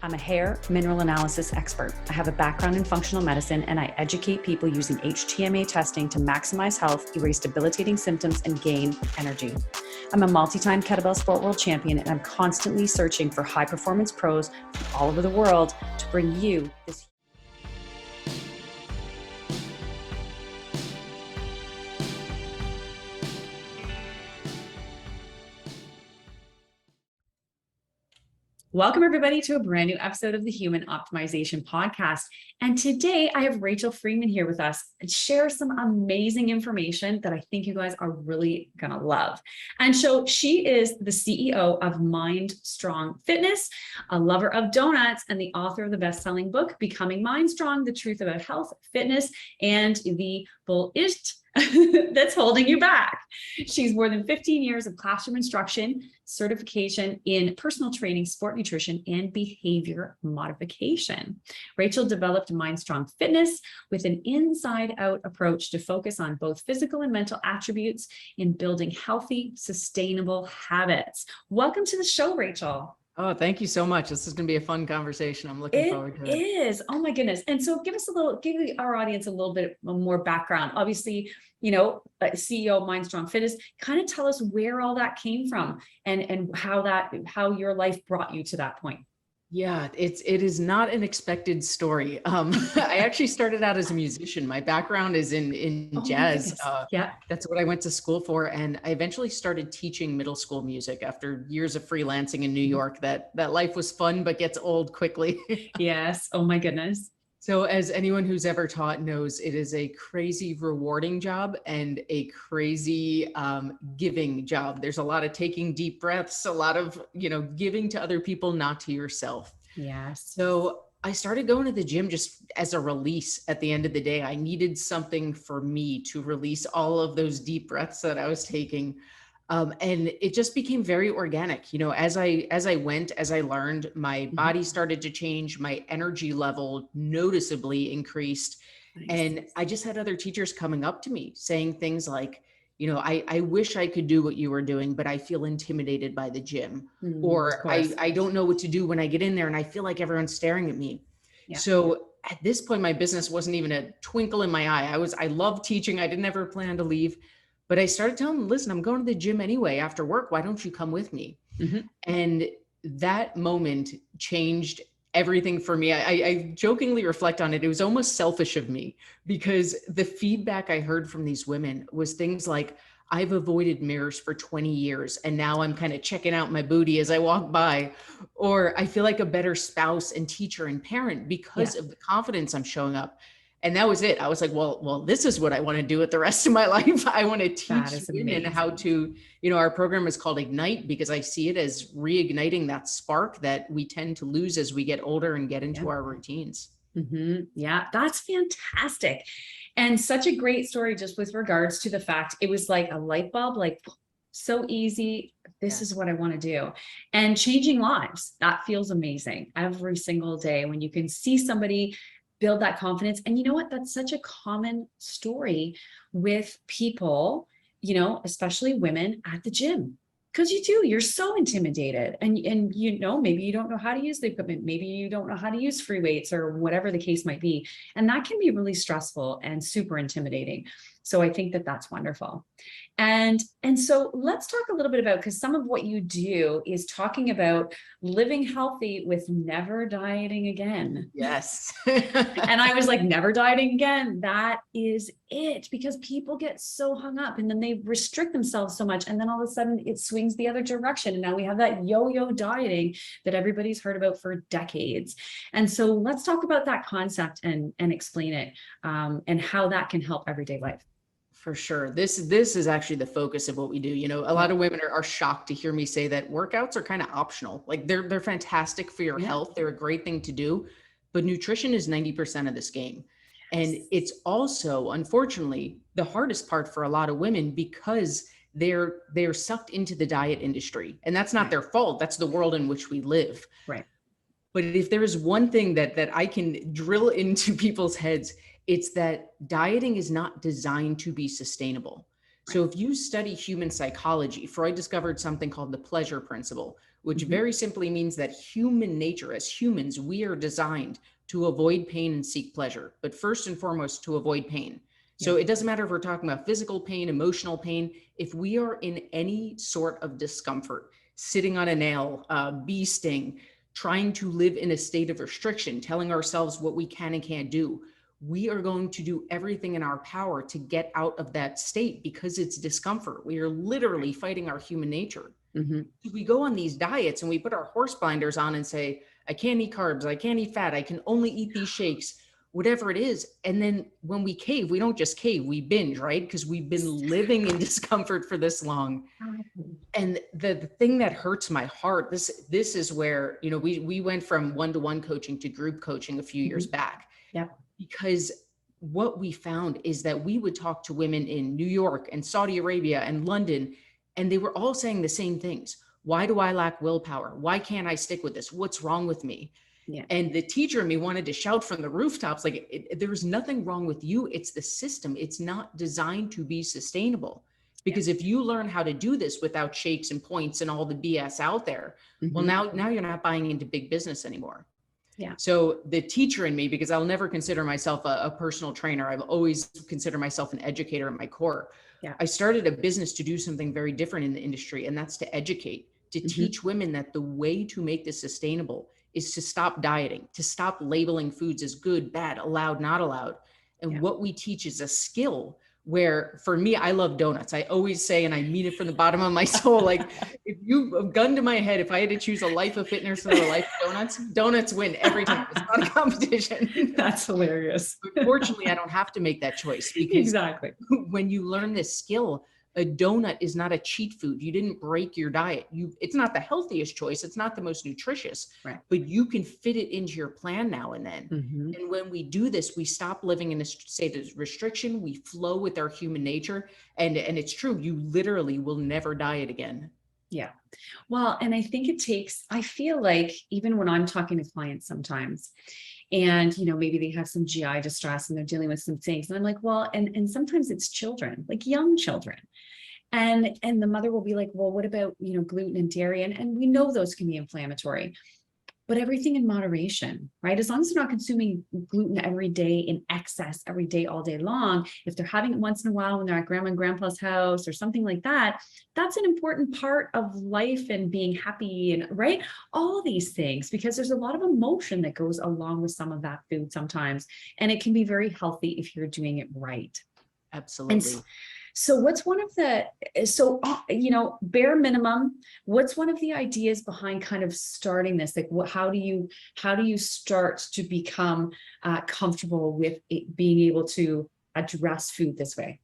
I'm a hair mineral analysis expert. I have a background in functional medicine, and I educate people using HTMA testing to maximize health, erase debilitating symptoms, and gain energy. I'm a multi-time kettlebell sport world champion, and I'm constantly searching for high performance pros from all over the world to bring you this. Welcome, everybody, to a brand new episode of the Human Optimization Podcast. And today I have Rachel Freiman here with us and share some amazing information that I think you guys are really going to love. And so she is the CEO of MindStrong Fitness, a lover of donuts, and the author of the best-selling book, Becoming MindStrong, The Truth About Health, Fitness, and the Bullsh that's holding you back. She's more than 15 years of classroom instruction, certification in personal training, sport nutrition, and behavior modification. Rachel developed MindStrong Fitness with an inside-out approach to focus on both physical and mental attributes in building healthy, sustainable habits. Welcome to the show, Rachel. Oh, thank you so much. This is going to be a fun conversation. I'm looking forward to it. It is. Oh my goodness. And so give our audience a little bit more background. Obviously, you know, CEO of MindStrong Fitness, kind of tell us where all that came from and how your life brought you to that point. Yeah, it is not an expected story. I actually started out as a musician. My background is in jazz. Yeah, that's what I went to school for. And I eventually started teaching middle school music after years of freelancing in New York. That life was fun, but gets old quickly. Yes. Oh my goodness. So as anyone who's ever taught knows, it is a crazy rewarding job and a crazy giving job. There's a lot of taking deep breaths, a lot of, giving to other people, not to yourself. Yes. So I started going to the gym just as a release at the end of the day. I needed something for me to release all of those deep breaths that I was taking. And it just became very organic. As I learned, my body started to change, my energy level noticeably increased. Nice. And I just had other teachers coming up to me saying things like, I wish I could do what you were doing, but I feel intimidated by the gym, or I don't know what to do when I get in there and I feel like everyone's staring at me. Yeah. So at this point, my business wasn't even a twinkle in my eye. I loved teaching. I didn't ever plan to leave. But I started telling them, listen, I'm going to the gym anyway after work. Why don't you come with me? Mm-hmm. And that moment changed everything for me. I jokingly reflect on it. It was almost selfish of me because the feedback I heard from these women was things like, I've avoided mirrors for 20 years and now I'm kind of checking out my booty as I walk by, or I feel like a better spouse and teacher and parent because of the confidence I'm showing up. And that was it. I was like, well, this is what I want to do with the rest of my life. I want to teach women how to, our program is called Ignite because I see it as reigniting that spark that we tend to lose as we get older and get into our routines. Mm-hmm. Yeah, that's fantastic. And such a great story just with regards to the fact it was like a light bulb, like so easy. This is what I want to do. And changing lives. That feels amazing every single day when you can see somebody build that confidence. And you know what? That's such a common story with people, especially women at the gym. Because you're so intimidated and maybe you don't know how to use the equipment. Maybe you don't know how to use free weights or whatever the case might be. And that can be really stressful and super intimidating. So I think that that's wonderful. And so let's talk a little bit about, because some of what you do is talking about living healthy with never dieting again. Yes. And I was like, never dieting again. That is it, because people get so hung up and then they restrict themselves so much. And then all of a sudden it swings the other direction. And now we have that yo-yo dieting that everybody's heard about for decades. And so let's talk about that concept and explain it and how that can help everyday life. For sure. This is actually the focus of what we do. A lot of women are shocked to hear me say that workouts are kind of optional. Like they're fantastic for your health. They're a great thing to do, but nutrition is 90% of this game. And it's also, unfortunately, the hardest part for a lot of women because they're sucked into the diet industry. And that's not their fault. That's the world in which we live. Right. But if there is one thing that I can drill into people's heads, it's that dieting is not designed to be sustainable. So if you study human psychology, Freud discovered something called the pleasure principle, which very simply means that human nature, as humans, we are designed to avoid pain and seek pleasure, but first and foremost, to avoid pain. So it doesn't matter if we're talking about physical pain, emotional pain. If we are in any sort of discomfort, sitting on a nail, bee sting, trying to live in a state of restriction, telling ourselves what we can and can't do, we are going to do everything in our power to get out of that state because it's discomfort. We are literally fighting our human nature. We go on these diets and we put our horse blinders on and say, I can't eat carbs, I can't eat fat, I can only eat these shakes, whatever it is. And then when we cave, we don't just cave, we binge, right? Because we've been living in discomfort for this long. And the thing that hurts my heart, this is where, you know, we went from one-to-one coaching to group coaching a few years back. Because what we found is that we would talk to women in New York and Saudi Arabia and London, and they were all saying the same things. Why do I lack willpower? Why can't I stick with this? What's wrong with me? And the teacher in me wanted to shout from the rooftops, like, there's nothing wrong with you. It's the system. It's not designed to be sustainable. Because if you learn how to do this without shakes and points and all the BS out there, well, now you're not buying into big business anymore. So the teacher in me, because I'll never consider myself a personal trainer, I've always considered myself an educator at my core. I started a business to do something very different in the industry, and that's to educate, to teach women that the way to make this sustainable is to stop dieting, to stop labeling foods as good, bad, allowed, not allowed. And what we teach is a skill where, for me, I love donuts. I always say, and I mean it from the bottom of my soul, like, if you, a gun to my head, if I had to choose a life of fitness or a life of donuts, donuts win every time. It's not a competition. That's hilarious. But fortunately, I don't have to make that choice, because when you learn this skill, a donut is not a cheat food. You didn't break your diet. It's not the healthiest choice. It's not the most nutritious, but you can fit it into your plan now and then. And when we do this, we stop living in a state of restriction. We flow with our human nature. And it's true. You literally will never diet again. Well, and I think I feel like even when I'm talking to clients sometimes, and, you know, maybe they have some GI distress and they're dealing with some things. And I'm like, well, and sometimes it's children, like young children. And the mother will be like, well, what about, you know, gluten and dairy? And we know those can be inflammatory, but everything in moderation, right? As long as they're not consuming gluten every day in excess, every day, all day long, if they're having it once in a while when they're at grandma and grandpa's house or something like that, that's an important part of life and being happy and right. All these things, because there's a lot of emotion that goes along with some of that food sometimes, and it can be very healthy if you're doing it right. Absolutely. And so what's one of the, you know, bare minimum, what's one of the ideas behind kind of starting this? Like, how do you start to become comfortable with it, being able to address food this way?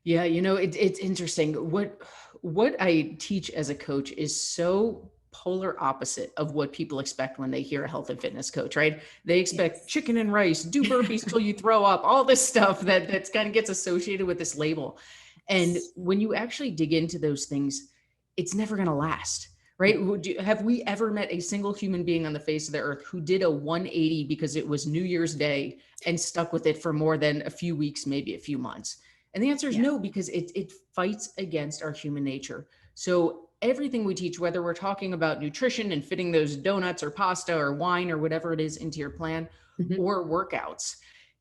Yeah, you know, it's interesting. What I teach as a coach is so polar opposite of what people expect when they hear a health and fitness coach, right? They expect chicken and rice, do burpees till you throw up, all this stuff that kind of gets associated with this label. And when you actually dig into those things, it's never going to last, right? Have we ever met a single human being on the face of the earth who did a 180 because it was New Year's Day and stuck with it for more than a few weeks, maybe a few months? And the answer is no, because it fights against our human nature. So everything we teach, whether we're talking about nutrition and fitting those donuts or pasta or wine or whatever it is into your plan, or workouts,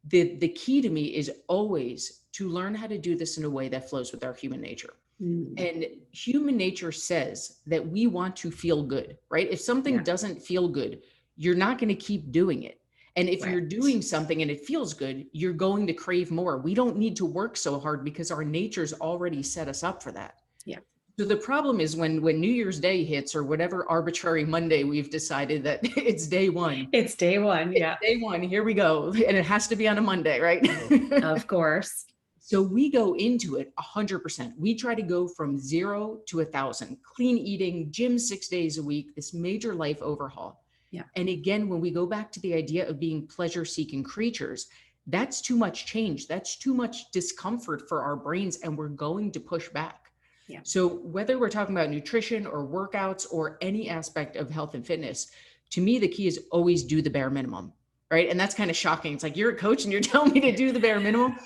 the key to me is always to learn how to do this in a way that flows with our human nature. And human nature says that we want to feel good, right? If something doesn't feel good, you're not going to keep doing it. And if you're doing something and it feels good, you're going to crave more. We don't need to work so hard because our nature's already set us up for that. So the problem is when New Year's Day hits, or whatever arbitrary Monday we've decided that it's day one. It's day one. It's day one. Here we go. And it has to be on a Monday, right? Of course. So we go into it 100%. We try to go from 0 to 1,000, clean eating, gym 6 days a week, this major life overhaul. And again, when we go back to the idea of being pleasure-seeking creatures, that's too much change. That's too much discomfort for our brains, and we're going to push back. So whether we're talking about nutrition or workouts or any aspect of health and fitness, to me, the key is always do the bare minimum, right? And that's kind of shocking. It's like, you're a coach and you're telling me to do the bare minimum.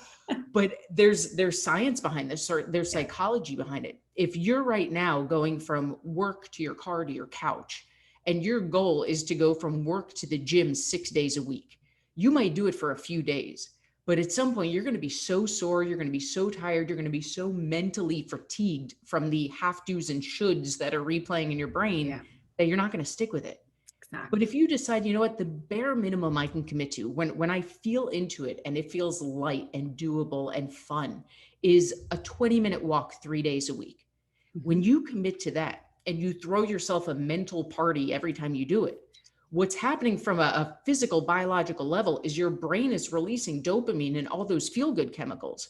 But there's science behind this, or there's psychology behind it. If you're right now going from work to your car to your couch, and your goal is to go from work to the gym 6 days a week, you might do it for a few days. But at some point, you're going to be so sore, you're going to be so tired, you're going to be so mentally fatigued from the have tos and shoulds that are replaying in your brain that you're not going to stick with it. Exactly. But if you decide, you know what, the bare minimum I can commit to when I feel into it and it feels light and doable and fun is a 20-minute walk 3 days a week. When you commit to that and you throw yourself a mental party every time you do it, what's happening from a physical, biological level is your brain is releasing dopamine and all those feel-good chemicals.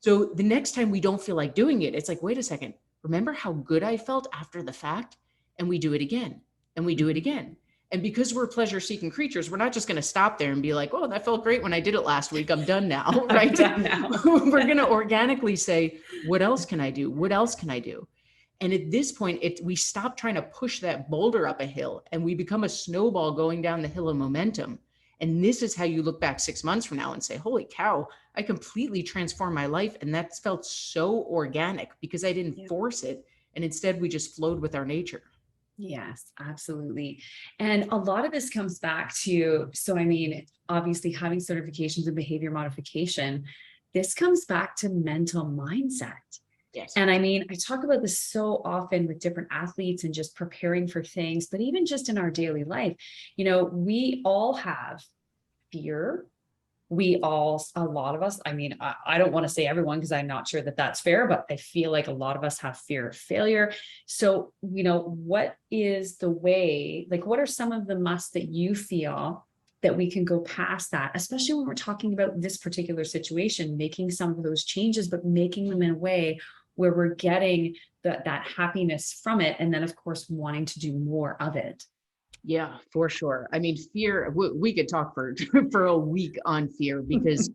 So the next time we don't feel like doing it, it's like, wait a second, remember how good I felt after the fact? And we do it again, and we do it again. And because we're pleasure-seeking creatures, we're not just going to stop there and be like, oh, that felt great when I did it last week. I'm done now, right? I'm done now. We're going to organically say, what else can I do? What else can I do? And at this point, we stop trying to push that boulder up a hill and we become a snowball going down the hill of momentum. And this is how you look back 6 months from now and say, holy cow, I completely transformed my life. And that felt so organic because I didn't force it. And instead, we just flowed with our nature. Yes, absolutely. And a lot of this comes back to, so I mean, obviously having certifications in behavior modification, this comes back to mental mindset. Yes. And I mean, I talk about this so often with different athletes and just preparing for things, but even just in our daily life, we all have fear. A lot of us, I mean, I don't want to say everyone because I'm not sure that that's fair, but I feel like a lot of us have fear of failure. So, what is the way, like, what are some of the musts that you feel that we can go past that, especially when we're talking about this particular situation, making some of those changes, but making them in a way where we're getting that happiness from it. And then of course, wanting to do more of it. Yeah, for sure. I mean, fear, we could talk for a week on fear because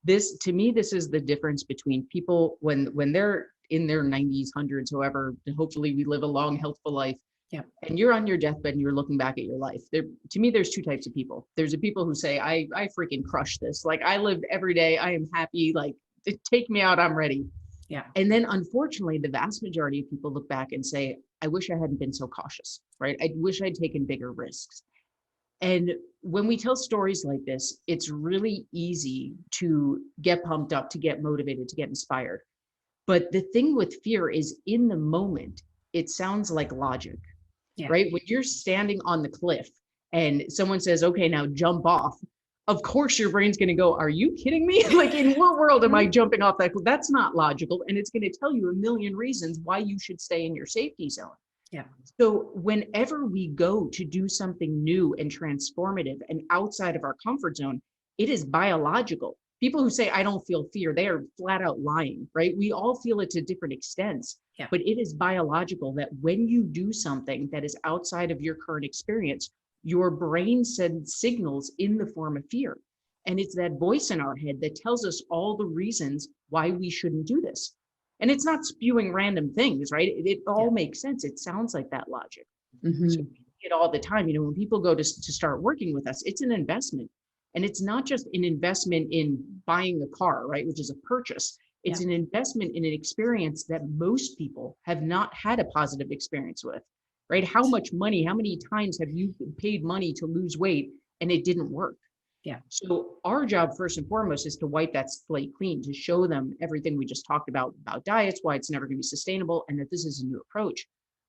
to me, this is the difference between people when they're in their 90s, hundreds, however, hopefully we live a long, healthful life. Yeah. And you're on your deathbed and you're looking back at your life. To me, there's two types of people. There's the people who say, I freaking crushed this. Like I lived every day. I am happy. Like take me out. I'm ready. Yeah. And then unfortunately, the vast majority of people look back and say, I wish I hadn't been so cautious, right? I wish I'd taken bigger risks. And when we tell stories like this, it's really easy to get pumped up, to get motivated, to get inspired. But the thing with fear is in the moment, it sounds like logic, right? When you're standing on the cliff and someone says, okay, now jump off. Of course, your brain's going to go, are you kidding me? Like in what world am I jumping off that? That's not logical. And it's going to tell you a million reasons why you should stay in your safety zone. Yeah. So whenever we go to do something new and transformative and outside of our comfort zone, it is biological. People who say, I don't feel fear, they are flat out lying, right? We all feel it to different extents, but it is biological that when you do something that is outside of your current experience, your brain sends signals in the form of fear. And it's that voice in our head that tells us all the reasons why we shouldn't do this. And it's not spewing random things, right? It all makes sense. It sounds like that logic. So we see it all the time. When people go to start working with us, it's an investment. And it's not just an investment in buying a car, right? Which is a purchase. It's an investment in an experience that most people have not had a positive experience with. Right? How much money, how many times have you paid money to lose weight and it didn't work? Yeah. So our job first and foremost is to wipe that slate clean, to show them everything we just talked about diets, why it's never going to be sustainable, and that this is a new approach.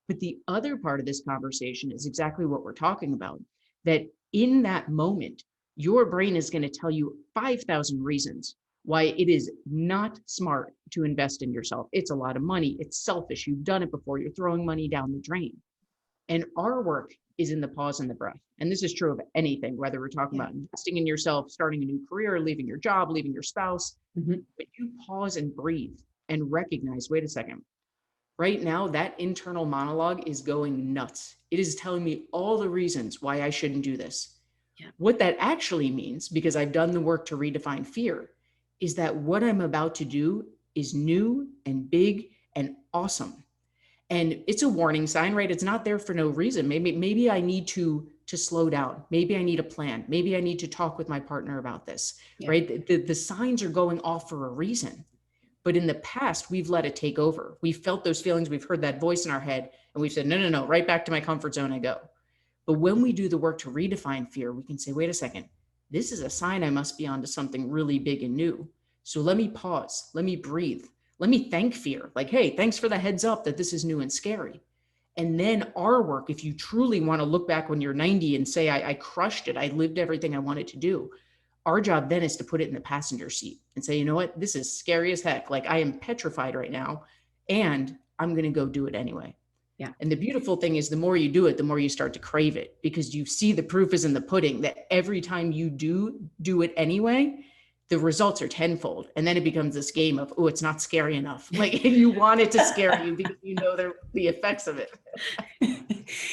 But the other part of this conversation is exactly what we're talking about, that in that moment, your brain is going to tell you 5,000 reasons why it is not smart to invest in yourself. It's a lot of money. It's selfish. You've done it before. You're throwing money down the drain. And our work is in the pause and the breath. And this is true of anything, whether we're talking about investing in yourself, starting a new career, leaving your job, leaving your spouse. But you pause and breathe and recognize, wait a second, right now, that internal monologue is going nuts. It is telling me all the reasons why I shouldn't do this. What that actually means, because I've done the work to redefine fear, is that what I'm about to do is new and big and awesome. And it's a warning sign, right? It's not there for no reason. Maybe I need to to slow down. Maybe I need a plan. Maybe I need to talk with my partner about this, right? The signs are going off for a reason. But in the past, we've let it take over. We've felt those feelings. We've heard that voice in our head and we've said, no, right back to my comfort zone I go. But when we do the work to redefine fear, we can say, wait a second, this is a sign I must be onto something really big and new. So let me pause. Let me breathe. Let me thank fear. Like, hey, thanks for the heads up that this is new and scary. And then our work, if you truly want to look back when you're 90 and say, I crushed it, I lived everything I wanted to do. Our job then is to put it in the passenger seat and say, you know what, this is scary as heck. Like I am petrified right now and I'm going to go do it anyway. Yeah. And the beautiful thing is the more you do it, the more you start to crave it because you see the proof is in the pudding that every time you do it anyway, the results are tenfold. And then it becomes this game of, oh, it's not scary enough. Like you want it to scare you because you know the effects of it.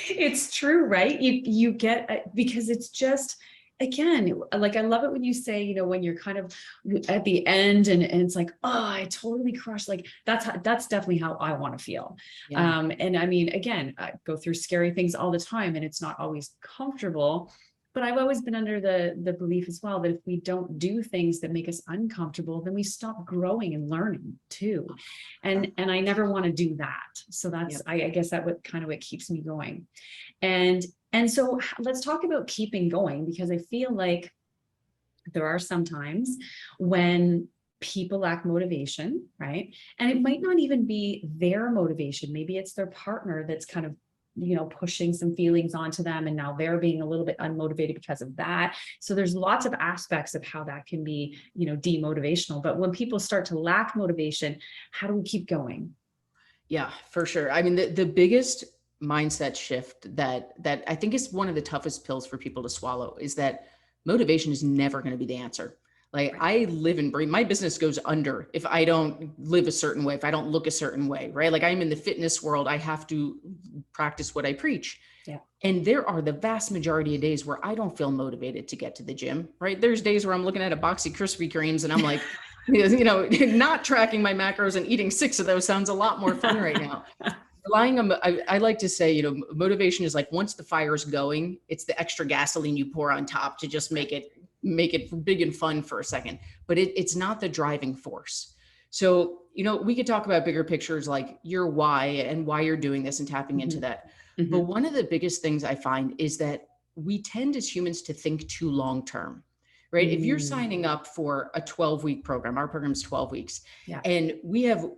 It's true, right? You get, because it's just, again, like, I love it when you say, you know, when you're kind of at the end and it's like, oh, I totally crushed. Like that's definitely how I want to feel. Yeah. And I mean, again, I go through scary things all the time and it's not always comfortable, but I've always been under the belief as well that if we don't do things that make us uncomfortable, then we stop growing and learning too. And I never want to do that. So that's, I guess that what kind of what keeps me going. And so let's talk about keeping going, because I feel like there are some times when people lack motivation, right? And it might not even be their motivation. Maybe it's their partner that's kind of, you know, pushing some feelings onto them. And now they're being a little bit unmotivated because of that. So there's lots of aspects of how that can be, you know, demotivational. But when people start to lack motivation, how do we keep going? Yeah, for sure. I mean, the biggest mindset shift that I think is one of the toughest pills for people to swallow is that motivation is never going to be the answer. Like I live and breathe, my business goes under if I don't live a certain way, if I don't look a certain way, right? Like I'm in the fitness world, I have to practice what I preach. Yeah. And there are the vast majority of days where I don't feel motivated to get to the gym, right? There's days where I'm looking at a box of Krispy Kremes and I'm like, you know, not tracking my macros and eating 6 of those sounds a lot more fun right now. Relying on, I like to say, you know, motivation is like once the fire's going, it's the extra gasoline you pour on top to just make it big and fun for a second, but it's not the driving force. So, you know, we could talk about bigger pictures like your why and why you're doing this and tapping into that. Mm-hmm. But one of the biggest things I find is that we tend as humans to think too long term. Right. If you're signing up for a 12-week program, our program's 12 weeks. Yeah. And we have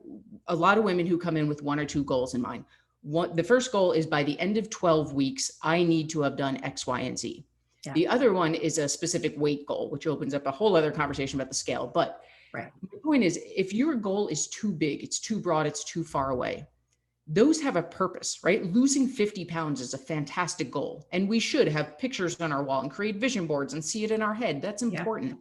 a lot of women who come in with 1 or 2 goals in mind. The first goal is by the end of 12 weeks, I need to have done X, Y, and Z. Yeah. The other one is a specific weight goal, which opens up a whole other conversation about the scale. But the point is, if your goal is too big, it's too broad, it's too far away, those have a purpose, right? Losing 50 pounds is a fantastic goal. And we should have pictures on our wall and create vision boards and see it in our head. That's important. Yeah.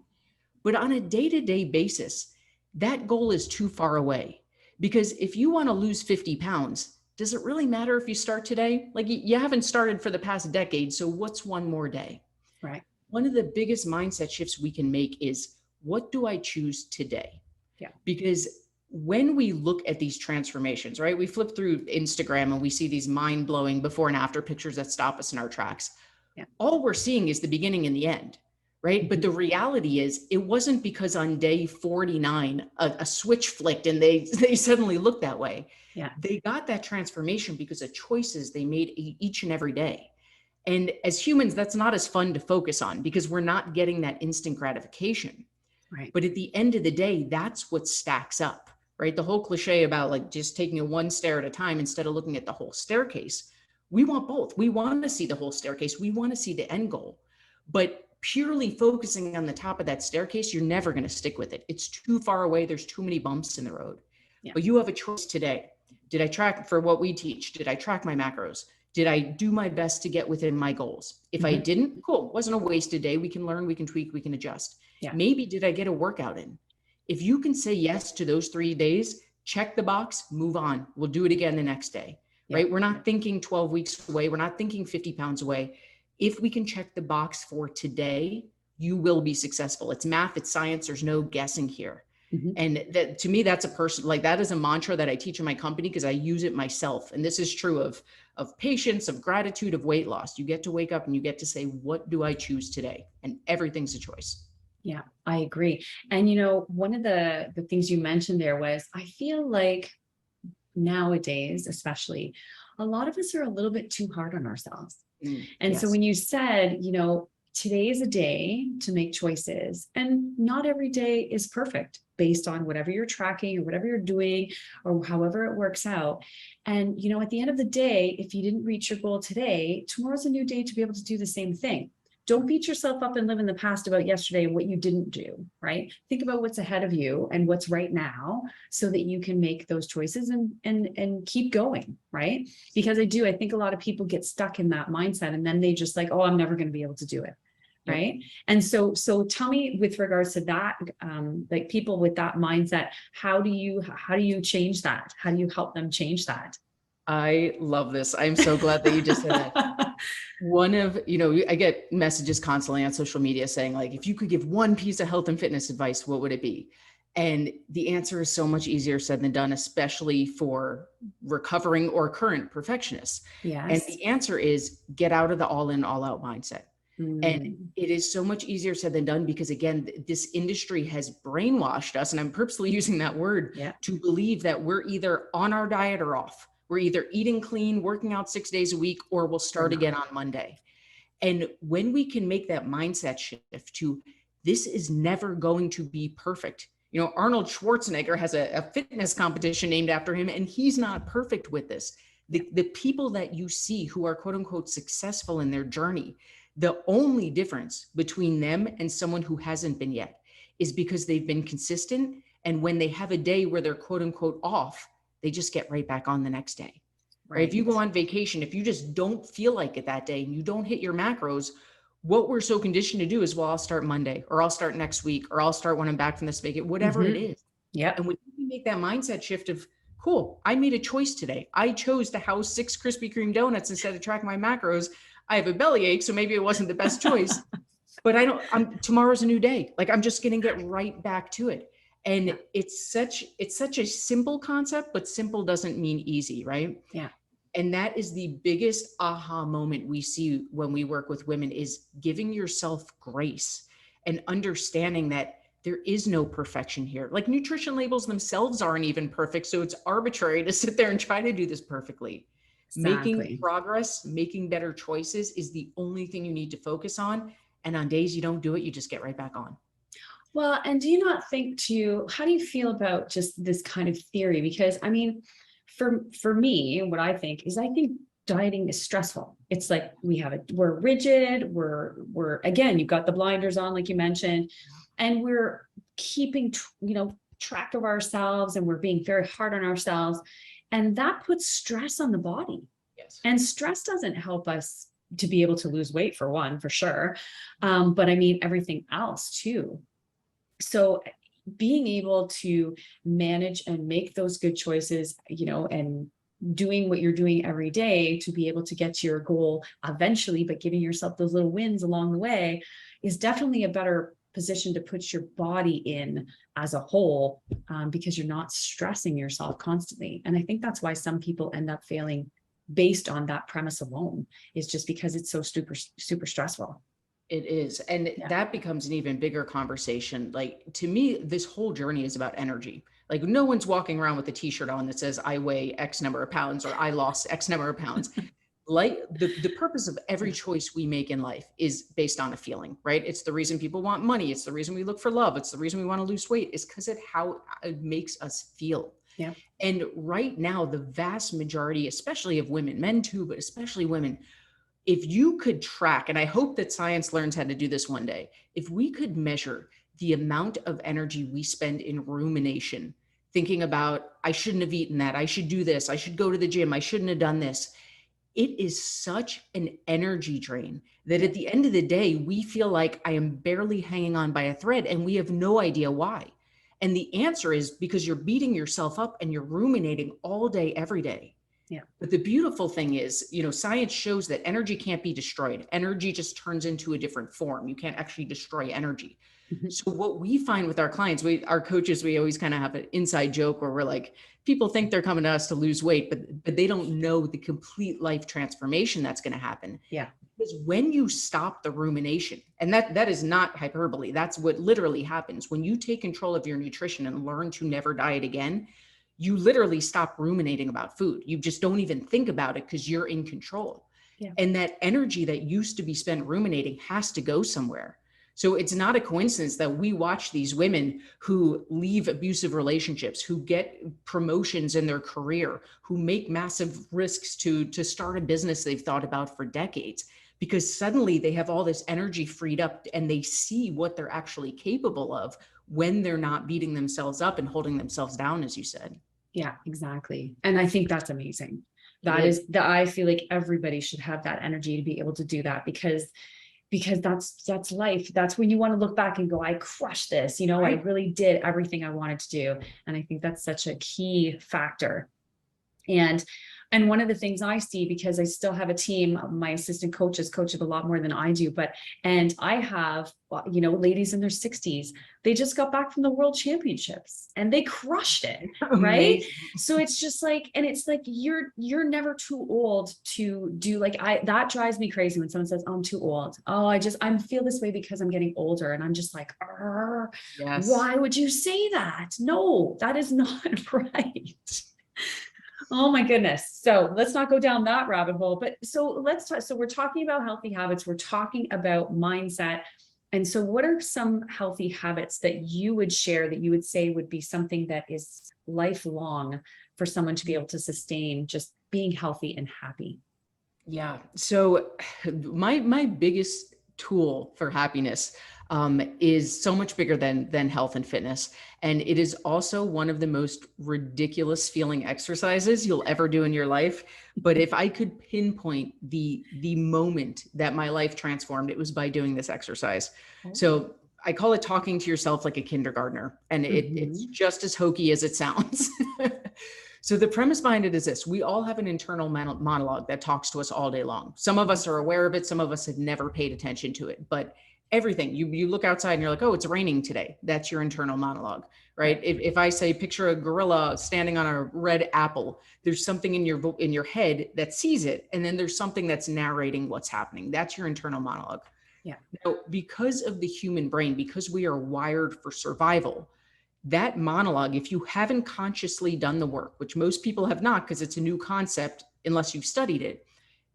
But on a day-to-day basis, that goal is too far away. Because if you want to lose 50 pounds, does it really matter if you start today? Like you haven't started for the past decade. So what's one more day? Right. One of the biggest mindset shifts we can make is, what do I choose today? Yeah. Because when we look at these transformations, right, we flip through Instagram and we see these mind-blowing before and after pictures that stop us in our tracks. Yeah. All we're seeing is the beginning and the end, right? Mm-hmm. But the reality is it wasn't because on day 49, a switch flicked and they suddenly looked that way. Yeah. They got that transformation because of choices they made each and every day. And as humans, that's not as fun to focus on because we're not getting that instant gratification. Right. But at the end of the day, that's what stacks up. Right? The whole cliche about like just taking it one stair at a time instead of looking at the whole staircase. We want both. We want to see the whole staircase. We want to see the end goal. But purely focusing on the top of that staircase, you're never going to stick with it. It's too far away. There's too many bumps in the road. Yeah. But you have a choice today. Did I track for what we teach? Did I track my macros? Did I do my best to get within my goals? If I didn't, cool. It wasn't a wasted day. We can learn, we can tweak, we can adjust. Yeah. Maybe did I get a workout in? If you can say yes to those 3 days, check the box, move on. We'll do it again the next day, right? We're not thinking 12 weeks away. We're not thinking 50 pounds away. If we can check the box for today, you will be successful. It's math, it's science. There's no guessing here. Mm-hmm. And that, to me, that's a person, like that is a mantra that I teach in my company because I use it myself. And this is true of of patience, of gratitude, of weight loss. You get to wake up and you get to say, what do I choose today? And everything's a choice. Yeah, I agree. And one of the things you mentioned there was, I feel like nowadays, especially, a lot of us are a little bit too hard on ourselves. And so Yes. when you said, today is a day to make choices, and not every day is perfect based on whatever you're tracking or whatever you're doing or however it works out. And, at the end of the day, if you didn't reach your goal today, tomorrow's a new day to be able to do the same thing. Don't beat yourself up and live in the past about yesterday and what you didn't do, right? Think about what's ahead of you and what's right now so that you can make those choices and keep going, right? Because I think a lot of people get stuck in that mindset and then they just like, oh, I'm never going to be able to do it. Yep. Right. And so tell me with regards to that, like people with that mindset, how do you change that? How do you help them change that? I love this. I'm so glad that you just said that. One of, I get messages constantly on social media saying like, if you could give one piece of health and fitness advice, what would it be? And the answer is so much easier said than done, especially for recovering or current perfectionists. Yes. And the answer is get out of the all in, all out mindset. And it is so much easier said than done because, again, this industry has brainwashed us, and I'm purposely using that word, to believe that we're either on our diet or off. We're either eating clean, working out 6 days a week, or we'll start again on Monday. And when we can make that mindset shift to this is never going to be perfect. Arnold Schwarzenegger has a fitness competition named after him, and he's not perfect with this. The people that you see who are quote unquote successful in their journey, the only difference between them and someone who hasn't been yet is because they've been consistent. And when they have a day where they're quote unquote off, they just get right back on the next day. Right? If you go on vacation, if you just don't feel like it that day and you don't hit your macros, what we're so conditioned to do is, well, I'll start Monday, or I'll start next week, or I'll start when I'm back from this vacation, whatever it is. Yeah. And when you make that mindset shift of, cool, I made a choice today. I chose to house 6 Krispy Kreme donuts instead of tracking my macros. I have a bellyache, so maybe it wasn't the best choice, but tomorrow's a new day. Like I'm just going to get right back to it. And it's such a simple concept, but simple doesn't mean easy, right? Yeah. And that is the biggest aha moment we see when we work with women is giving yourself grace and understanding that there is no perfection here. Like nutrition labels themselves aren't even perfect. So it's arbitrary to sit there and try to do this perfectly. Exactly. Making progress, making better choices is the only thing you need to focus on. And on days you don't do it, you just get right back on. Well, and do you not think how do you feel about just this kind of theory? Because I mean, for me, what I think dieting is stressful. It's like we're rigid, we're again, you've got the blinders on, like you mentioned, and we're keeping, track of ourselves and we're being very hard on ourselves. And that puts stress on the body. Yes. And stress doesn't help us to be able to lose weight, for one, for sure. But I mean, everything else too. So being able to manage and make those good choices, and doing what you're doing every day to be able to get to your goal eventually, but giving yourself those little wins along the way is definitely a better position to put your body in as a whole, because you're not stressing yourself constantly. And I think that's why some people end up failing based on that premise alone, is just because it's so super, super stressful. It is. And that becomes an even bigger conversation. Like to me, this whole journey is about energy. Like no one's walking around with a t-shirt on that says I weigh X number of pounds or I lost X number of pounds. Like the purpose of every choice we make in life is based on a feeling, right? It's the reason people want money. It's the reason we look for love. It's the reason we want to lose weight, is because how it makes us feel. Yeah. And right now, the vast majority, especially of women, men too, but especially women, if you could track, and I hope that science learns how to do this one day, if we could measure the amount of energy we spend in rumination, thinking about, I shouldn't have eaten that, I should do this, I should go to the gym, I shouldn't have done this. It is such an energy drain that at the end of the day, we feel like I am barely hanging on by a thread and we have no idea why. And the answer is because you're beating yourself up and you're ruminating all day, every day. Yeah. But the beautiful thing is, science shows that energy can't be destroyed. Energy just turns into a different form. You can't actually destroy energy. Mhm. So what we find with our clients, our coaches, we always kind of have an inside joke where we're like, people think they're coming to us to lose weight, but they don't know the complete life transformation that's going to happen. Yeah. Because when you stop the rumination, and that is not hyperbole, that's what literally happens. When you take control of your nutrition and learn to never diet again, you literally stop ruminating about food. You just don't even think about it because you're in control. Yeah. And that energy that used to be spent ruminating has to go somewhere. So it's not a coincidence that we watch these women who leave abusive relationships, who get promotions in their career, who make massive risks to start a business they've thought about for decades, because suddenly they have all this energy freed up and they see what they're actually capable of when they're not beating themselves up and holding themselves down, as you said. Yeah, exactly. And I think that's amazing. It is. I feel like everybody should have that energy to be able to do that, because that's life. That's when you want to look back and go, I crushed this, I Right. really did everything I wanted to do. And I think that's such a key factor. And one of the things I see, because I still have a team, my assistant coaches coach it a lot more than I do, and I have, ladies in their 60s, they just got back from the world championships and they crushed it. Right. Amazing. So it's just like, and it's like, you're never too old to do, that drives me crazy when someone says, oh, I'm too old. Oh, I feel this way because I'm getting older. And I'm just like, Yes. why would you say that? No, that is not right. Oh my goodness. So let's not go down that rabbit hole, but so let's talk. So we're talking about healthy habits. We're talking about mindset. And so what are some healthy habits that you would share that you would say would be something that is lifelong for someone to be able to sustain just being healthy and happy? Yeah. So my biggest tool for happiness is so much bigger than health and fitness, and it is also one of the most ridiculous feeling exercises you'll ever do in your life. But if I could pinpoint the moment that my life transformed, it was by doing this exercise. So I call it talking to yourself like a kindergartner, and it's just as hokey as it sounds. So the premise behind it is this: we all have an internal monologue that talks to us all day long. Some of us are aware of it. Some of us have never paid attention to it, but everything you look outside and you're like, oh, it's raining today. That's your internal monologue, right? If I say, picture a gorilla standing on a red apple, there's something in your head that sees it. And then there's something that's narrating what's happening. That's your internal monologue. Yeah. Now, because of the human brain, because we are wired for survival, that monologue, if you haven't consciously done the work, which most people have not, because it's a new concept, unless you've studied it,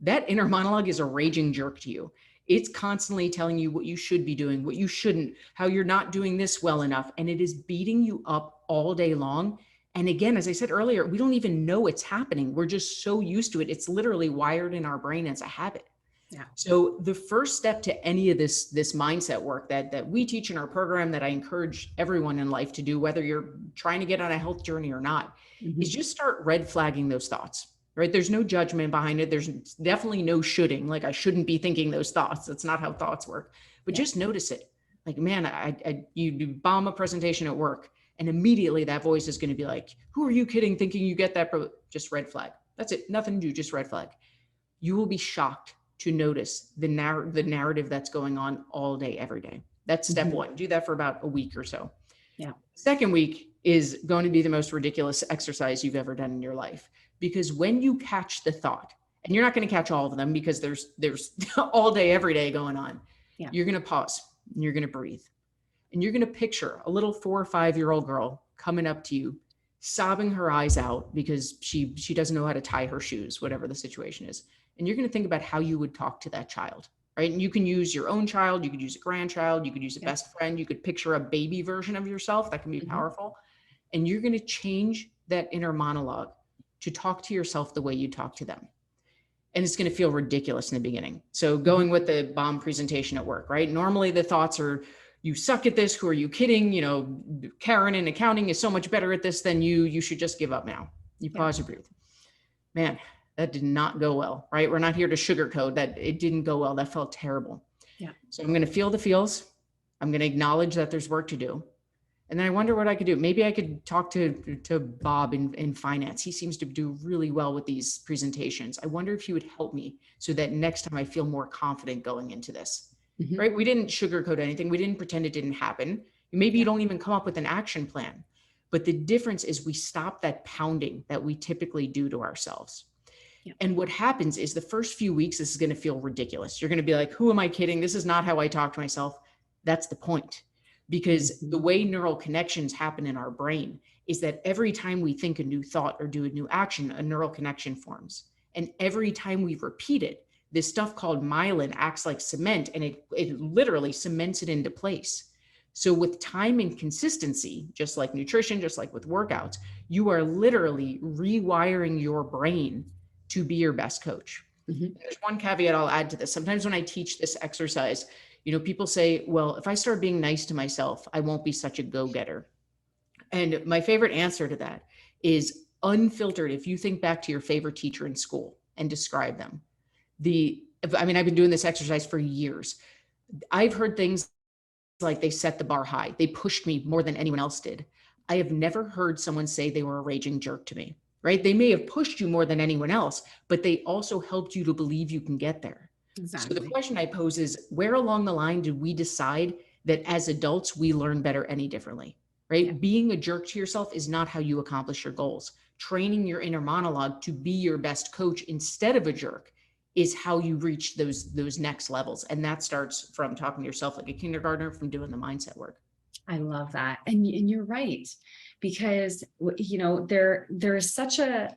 that inner monologue is a raging jerk to you. It's constantly telling you what you should be doing, what you shouldn't, how you're not doing this well enough. And it is beating you up all day long. And again, as I said earlier, we don't even know it's happening. We're just so used to it. It's literally wired in our brain as a habit. Yeah. So the first step to any of this mindset work that we teach in our program, that I encourage everyone in life to do, whether you're trying to get on a health journey or not, is just start red flagging those thoughts, right? There's no judgment behind it. There's definitely no shoulding. Like, I shouldn't be thinking those thoughts. That's not how thoughts work. But just notice it. Like, man, you bomb a presentation at work, and immediately that voice is going to be like, who are you kidding, thinking you get that? Just red flag. That's it. Nothing to do. Just red flag. You will be shocked to notice the narrative that's going on all day, every day. That's step one. Do that for about a week or so. Yeah. Second week is going to be the most ridiculous exercise you've ever done in your life, because when you catch the thought, and you're not going to catch all of them because there's all day, every day going on. Yeah. You're going to pause and you're going to breathe, and you're going to picture a little 4 or 5-year-old girl coming up to you, sobbing her eyes out because she doesn't know how to tie her shoes, whatever the situation is. And you're going to think about how you would talk to that child, right? And you can use your own child, you could use a grandchild, you could use a best friend, you could picture a baby version of yourself. That can be powerful. And you're going to change that inner monologue to talk to yourself the way you talk to them. And it's going to feel ridiculous in the beginning. So going with the bomb presentation at work, right? Normally the thoughts are, you suck at this. Who are you kidding? Karen in accounting is so much better at this than you. You should just give up now. You pause, you breathe. Man, that did not go well, right? We're not here to sugarcoat that. It didn't go well. That felt terrible. Yeah. So I'm going to feel the feels. I'm going to acknowledge that there's work to do. And then I wonder what I could do. Maybe I could talk to Bob in finance. He seems to do really well with these presentations. I wonder if he would help me so that next time I feel more confident going into this, right? We didn't sugarcoat anything. We didn't pretend it didn't happen. Maybe you don't even come up with an action plan. But the difference is we stop that pounding that we typically do to ourselves. Yeah. And what happens is the first few weeks, this is going to feel ridiculous. You're going to be like, who am I kidding? This is not how I talk to myself. That's the point. Because the way neural connections happen in our brain is that every time we think a new thought or do a new action, a neural connection forms. And every time we repeat it, this stuff called myelin acts like cement, and it literally cements it into place. So with time and consistency, just like nutrition, just like with workouts, you are literally rewiring your brain to be your best coach. There's one caveat I'll add to this. Sometimes when I teach this exercise, people say, well, if I start being nice to myself, I won't be such a go-getter. And my favorite answer to that is unfiltered. If you think back to your favorite teacher in school and describe them, I've been doing this exercise for years. I've heard things like they set the bar high. They pushed me more than anyone else did. I have never heard someone say they were a raging jerk to me, right? They may have pushed you more than anyone else, but they also helped you to believe you can get there. Exactly. So the question I pose is, where along the line did we decide that as adults, we learn better any differently, right? Yeah. Being a jerk to yourself is not how you accomplish your goals. Training your inner monologue to be your best coach instead of a jerk is how you reach those next levels. And that starts from talking to yourself like a kindergartner, from doing the mindset work. I love that. And you're right, because, there is such a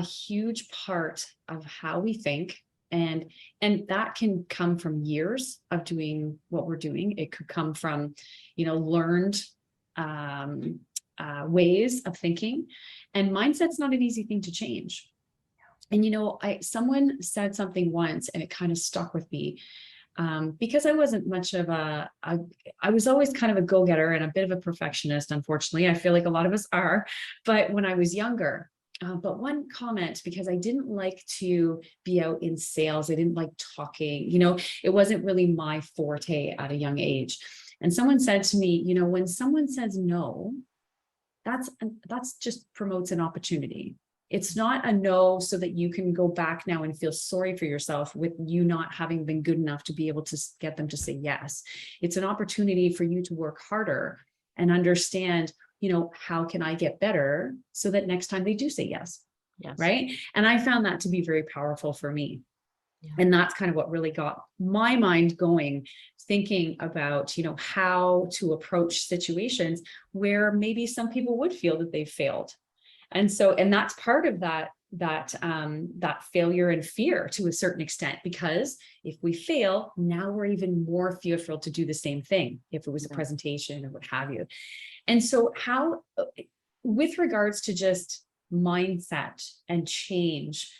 huge part of how we think. And that can come from years of doing what we're doing. It could come from, learned ways of thinking. And mindset's not an easy thing to change. And, someone said something once and it kind of stuck with me, because I wasn't much of I was always kind of a go-getter and a bit of a perfectionist. Unfortunately, I feel like a lot of us are, but when I was younger, but one comment, because I didn't like to be out in sales. I didn't like talking, it wasn't really my forte at a young age. And someone said to me, when someone says no, that's just promotes an opportunity. It's not a no so that you can go back now and feel sorry for yourself with you not having been good enough to be able to get them to say yes. It's an opportunity for you to work harder and understand, how can I get better so that next time they do say yes. Yes. Right. And I found that to be very powerful for me. Yeah. And that's kind of what really got my mind going, thinking about, how to approach situations where maybe some people would feel that they've failed. And that's part of that failure and fear to a certain extent, because if we fail, now we're even more fearful to do the same thing if it was a presentation or what have you. And so how, with regards to just mindset and change,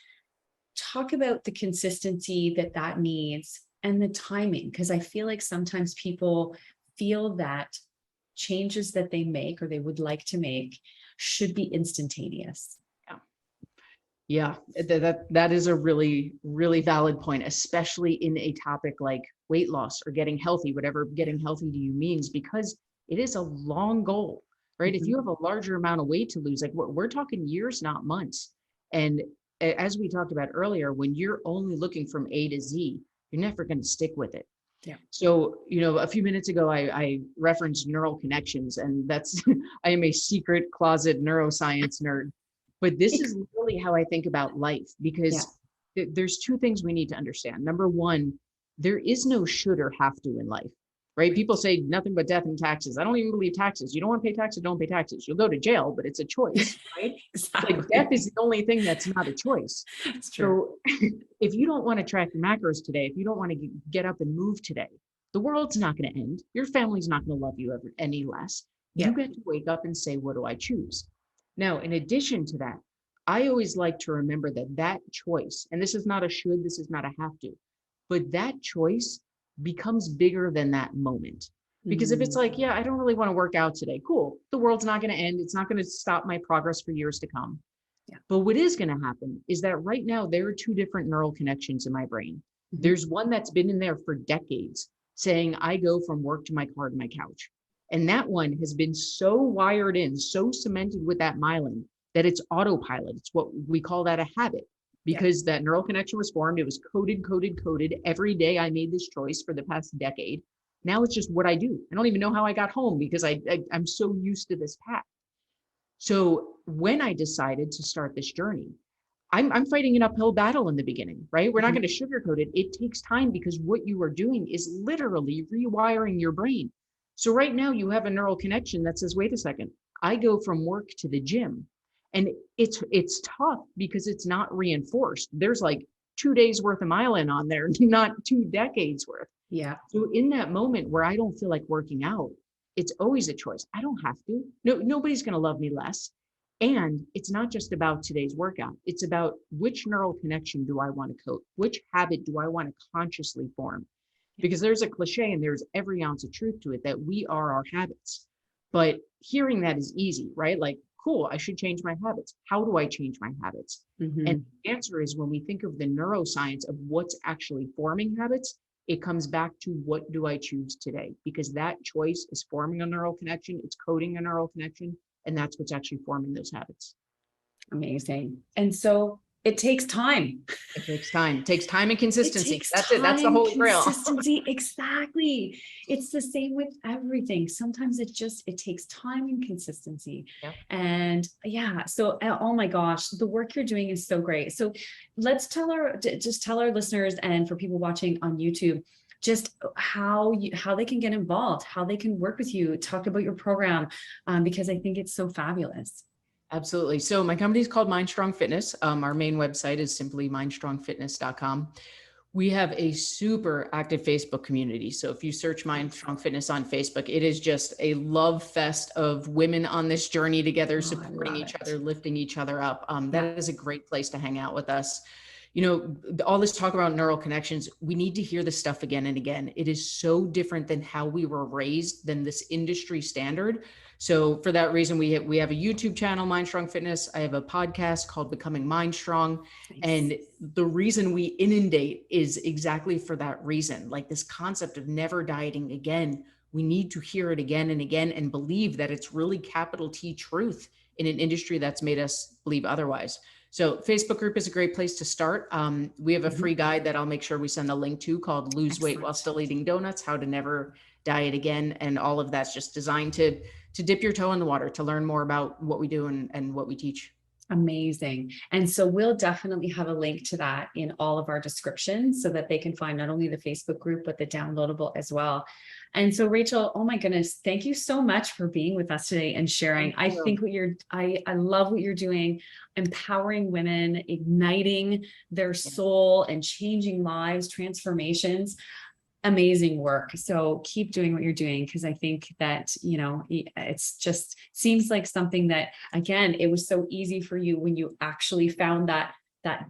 talk about the consistency that needs and the timing, because I feel like sometimes people feel that changes that they make or they would like to make should be instantaneous. Yeah, that is a really, really valid point, especially in a topic like weight loss or getting healthy, whatever getting healthy to you means, because it is a long goal, right? If you have a larger amount of weight to lose, like we're talking years, not months. And as we talked about earlier, when you're only looking from A to Z, you're never going to stick with it. Yeah. So, a few minutes ago, I referenced neural connections, and that's, I am a secret closet neuroscience nerd, but this is really how I think about life, because there's two things we need to understand. Number one, there is no should or have to in life, right? People say nothing but death and taxes. I don't even believe taxes. You don't want to pay taxes, don't pay taxes. You'll go to jail, but it's a choice, right? Exactly. Like death is the only thing that's not a choice. That's true. So if you don't want to track your macros today, if you don't want to get up and move today, the world's not going to end. Your family's not going to love you any less. You get to wake up and say, what do I choose? Now, in addition to that, I always like to remember that choice, and this is not a should, this is not a have to, but that choice becomes bigger than that moment. Because if it's like, I don't really want to work out today, cool. The world's not going to end. It's not going to stop my progress for years to come. Yeah. But what is going to happen is that right now, there are two different neural connections in my brain. There's one that's been in there for decades saying, I go from work to my car to my couch. And that one has been so wired in, so cemented with that myelin that it's autopilot. It's what we call that a habit, because that neural connection was formed. It was coded. Every day I made this choice for the past decade. Now it's just what I do. I don't even know how I got home because I'm so used to this path. So when I decided to start this journey, I'm fighting an uphill battle in the beginning, right? We're not going to sugarcoat it. It takes time because what you are doing is literally rewiring your brain. So right now you have a neural connection that says, wait a second, I go from work to the gym. And it's tough because it's not reinforced. There's like 2 days worth of myelin on there, not 2 decades worth. Yeah. So in that moment where I don't feel like working out, it's always a choice. I don't have to. No, nobody's going to love me less. And it's not just about today's workout. It's about which neural connection do I want to coat? Which habit do I want to consciously form? Because there's a cliche and there's every ounce of truth to it that we are our habits. But hearing that is easy, right? Like, cool, I should change my habits. How do I change my habits? And the answer is when we think of the neuroscience of what's actually forming habits, it comes back to what do I choose today? Because that choice is forming a neural connection, it's coding a neural connection, and that's what's actually forming those habits. Amazing. And so it takes time. It takes time. It takes time and consistency. That's Time, it. That's the holy grail. Consistency. Exactly. It's the same with everything. Sometimes it takes time and consistency. Yep. And yeah, so, oh my gosh, the work you're doing is so great. So let's tell our listeners, and for people watching on YouTube, just how they can get involved, how they can work with you, talk about your program, because I think it's so fabulous. Absolutely. So my company is called MindStrong Fitness. Our main website is simply mindstrongfitness.com. We have a super active Facebook community. So if you search MindStrong Fitness on Facebook, it is just a love fest of women on this journey together, supporting each other, lifting each other up. That is a great place to hang out with us. You know, all this talk about neural connections, we need to hear this stuff again and again. It is so different than how we were raised, than this industry standard. So for that reason, we have a YouTube channel, MindStrong Fitness. I have a podcast called Becoming MindStrong. Nice. And the reason we inundate is exactly for that reason. Like this concept of never dieting again, we need to hear it again and again and believe that it's really capital T truth in an industry that's made us believe otherwise. So Facebook group is a great place to start. We have a free guide that I'll make sure we send a link to called Lose Weight While Still Eating Donuts, How to Never Diet Again. And all of that's just designed to dip your toe in the water, to learn more about what we do and what we teach. Amazing. And so we'll definitely have a link to that in all of our descriptions so that they can find not only the Facebook group, but the downloadable as well. And so Rachel, oh my goodness, thank you so much for being with us today and sharing. I think I love what you're doing, empowering women, igniting their soul and changing lives, transformations. Amazing work. So keep doing what you're doing, because I think that, you know, it's just seems like something that, again, it was so easy for you when you actually found that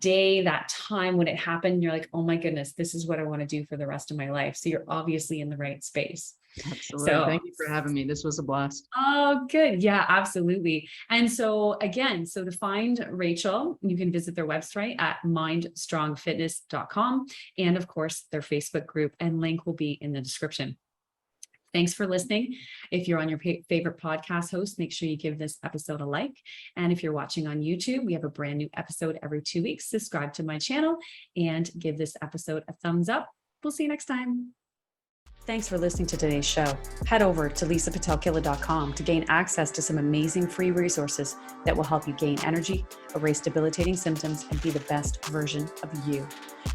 day, that time when it happened. You're like, oh my goodness, this is what I want to do for the rest of my life. So you're obviously in the right space. Absolutely. So, thank you for having me. This was a blast. Oh, good. Yeah, absolutely. And so again, so to find Rachel, you can visit their website at mindstrongfitness.com. And of course, their Facebook group, and link will be in the description. Thanks for listening. If you're on your favorite podcast host, make sure you give this episode a like. And if you're watching on YouTube, we have a brand new episode every 2 weeks. Subscribe to my channel and give this episode a thumbs up. We'll see you next time. Thanks for listening to today's show. Head over to Pitel-Killah.com to gain access to some amazing free resources that will help you gain energy, erase debilitating symptoms, and be the best version of you.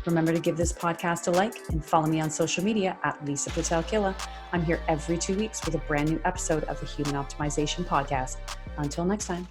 Remember to give this podcast a like and follow me on social media at Pitel-Killah. I'm here every 2 weeks with a brand new episode of the Human Optimization Podcast. Until next time.